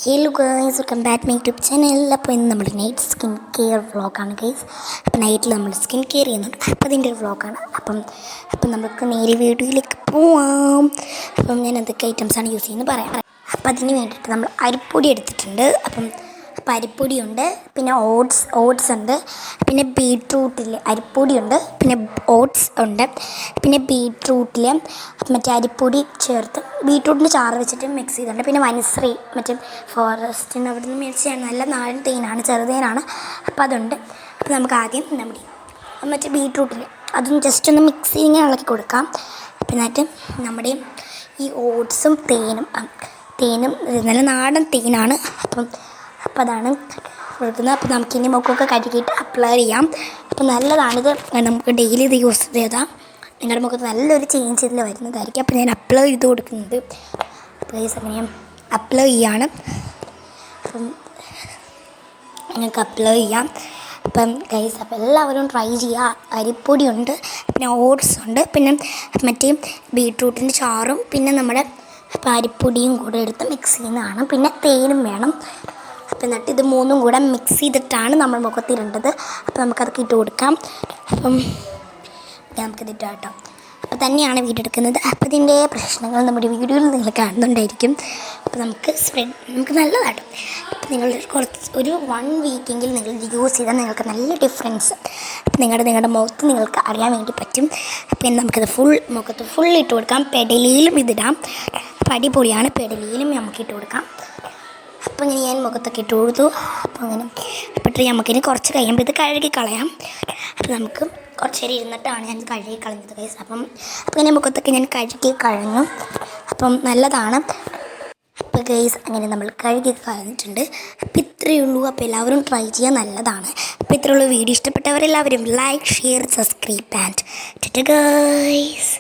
Hello guys, welcome back my YouTube channel. അപ്പോൾ ഇന്ന് നമ്മുടെ നൈറ്റ് സ്കിൻ കെയർ വ്ളോഗാണ് ഗൈസ്. അപ്പോൾ നൈറ്റിൽ നമ്മൾ സ്കിൻ കെയർ ചെയ്യുന്നുണ്ട്. അപ്പോൾ അതിൻ്റെ ഒരു വ്ളോഗാണ്. അപ്പം നമുക്ക് നേരെ വീഡിയോയിലേക്ക് പോവാം. അപ്പം ഞാൻ എന്തൊക്കെ ഐറ്റംസാണ് യൂസ് ചെയ്യുന്നത് പറയാം. അപ്പം അതിന് വേണ്ടിയിട്ട് നമ്മൾ അരിപ്പൊടി എടുത്തിട്ടുണ്ട്. അപ്പം അരിപ്പൊടിയുണ്ട്, പിന്നെ ഓട്സ് ഉണ്ട്, പിന്നെ ബീട്രൂട്ടിൽ അരിപ്പൊടിയുണ്ട്, പിന്നെ ഓട്സ് ഉണ്ട്, പിന്നെ ബീട്രൂട്ടിൽ മറ്റേ അരിപ്പൊടി ചേർത്ത് ബീട്രൂട്ടിൻ്റെ ചാറ് വെച്ചിട്ട് മിക്സ് ചെയ്തിട്ടുണ്ട്. പിന്നെ വനശ്രീ മറ്റേ ഫോറസ്റ്റിന് അവിടെ നിന്ന് മേടിച്ചാണ്, നല്ല നാടൻ തേനാണ്, ചെറുതേനാണ്. അപ്പോൾ അതുണ്ട്. അപ്പോൾ നമുക്ക് ആദ്യം നമ്മുടെ മറ്റേ ബീട്രൂട്ടിൽ അതൊന്ന് ജസ്റ്റ് ഒന്ന് മിക്സ് ചെയ്ത് ഇങ്ങനെ ഇളക്കി കൊടുക്കാം. എന്നിട്ട് നമ്മുടെ ഈ ഓട്സും തേനും നല്ല നാടൻ തേനാണ്. അപ്പോൾ അതാണ് കൊടുക്കുന്നത്. അപ്പോൾ നമുക്കിനി മുഖമൊക്കെ കഴുകിയിട്ട് അപ്ലൈ ചെയ്യാം. അപ്പോൾ നല്ലതാണിത്, നമുക്ക് ഡെയിലി ഇത് യൂസ് ചെയ്താൽ നിങ്ങളുടെ മുഖത്ത് നല്ലൊരു ചേഞ്ച് ഇതിൽ വരുന്നതായിരിക്കും. അപ്പോൾ ഞാൻ അപ്ലൈ ചെയ്ത് കൊടുക്കുന്നത് അങ്ങനെ ഞാൻ അപ്ലൈ ചെയ്യാണ്. അപ്പം നിങ്ങൾക്ക് അപ്ലൈ ചെയ്യാം. അപ്പം ഗൈസ്, അപ്പോൾ എല്ലാവരും ട്രൈ ചെയ്യുക. അരിപ്പൊടിയുണ്ട്, പിന്നെ ഓട്സ് ഉണ്ട്, പിന്നെ മറ്റേ ബീട്രൂട്ടിൻ്റെ ചാറും, പിന്നെ നമ്മുടെ അരിപ്പൊടിയും കൂടെ എടുത്ത് മിക്സ് ചെയ്യുന്നതാണ്. പിന്നെ തേനും വേണം. എന്നിട്ട് ഇത് മൂന്നും കൂടെ മിക്സ് ചെയ്തിട്ടാണ് നമ്മൾ മുഖത്തിടേണ്ടത്. അപ്പോൾ നമുക്കതൊക്കെ ഇട്ട് കൊടുക്കാം. അപ്പം നമുക്കിതിട്ട് കേട്ടോ. അപ്പോൾ തന്നെയാണ് വീഡിയോ എടുക്കുന്നത്. അപ്പോൾ ഇതിൻ്റെ പ്രശ്നങ്ങൾ നമ്മുടെ വീഡിയോയിൽ നിങ്ങൾ കാണുന്നുണ്ടായിരിക്കും. അപ്പോൾ നമുക്ക് നല്ലതാട്ടോ. അപ്പോൾ നിങ്ങൾ ഒരു 1 വീക്കെങ്കിലും നിങ്ങൾ യൂസ് ചെയ്താൽ നിങ്ങൾക്ക് നല്ല ഡിഫറൻസ് നിങ്ങളുടെ മുഖത്ത് നിങ്ങൾക്ക് അറിയാൻ വേണ്ടി പറ്റും. അപ്പോൾ നമുക്കിത് മുഖത്ത് ഫുൾ ഇട്ട് കൊടുക്കാം. പെടലിയിലും ഇതിടാം. അടിപൊളിയാണ്. പെടലിയിലും നമുക്ക് ഇട്ട് കൊടുക്കാം. അപ്പോൾ ഇങ്ങനെ ഞാൻ മുഖത്തൊക്കെ ഇട്ട് കൊടുത്തു. അപ്പോൾ നമുക്കിനി കുറച്ച് കഴിയുമ്പോൾ ഇത് കഴുകി കളയാം. അപ്പോൾ നമുക്ക് കുറച്ച് നേരം ഇരുന്നിട്ടാണ് ഞാൻ കഴുകി കളഞ്ഞത് ഗൈസ്. അപ്പം ഇങ്ങനെ മുഖത്തൊക്കെ ഞാൻ കഴുകി കളഞ്ഞു. അപ്പം നല്ലതാണ്. അപ്പോൾ ഗൈസ്, അങ്ങനെ നമ്മൾ കഴുകി കളഞ്ഞിട്ടുണ്ട്. അപ്പോൾ ഇത്രയേ ഉള്ളൂ. അപ്പോൾ എല്ലാവരും ട്രൈ ചെയ്യാൻ നല്ലതാണ്. അപ്പോൾ ഇത്രയുള്ള വീഡിയോ ഇഷ്ടപ്പെട്ടവരെല്ലാവരും like, share, subscribe and guys.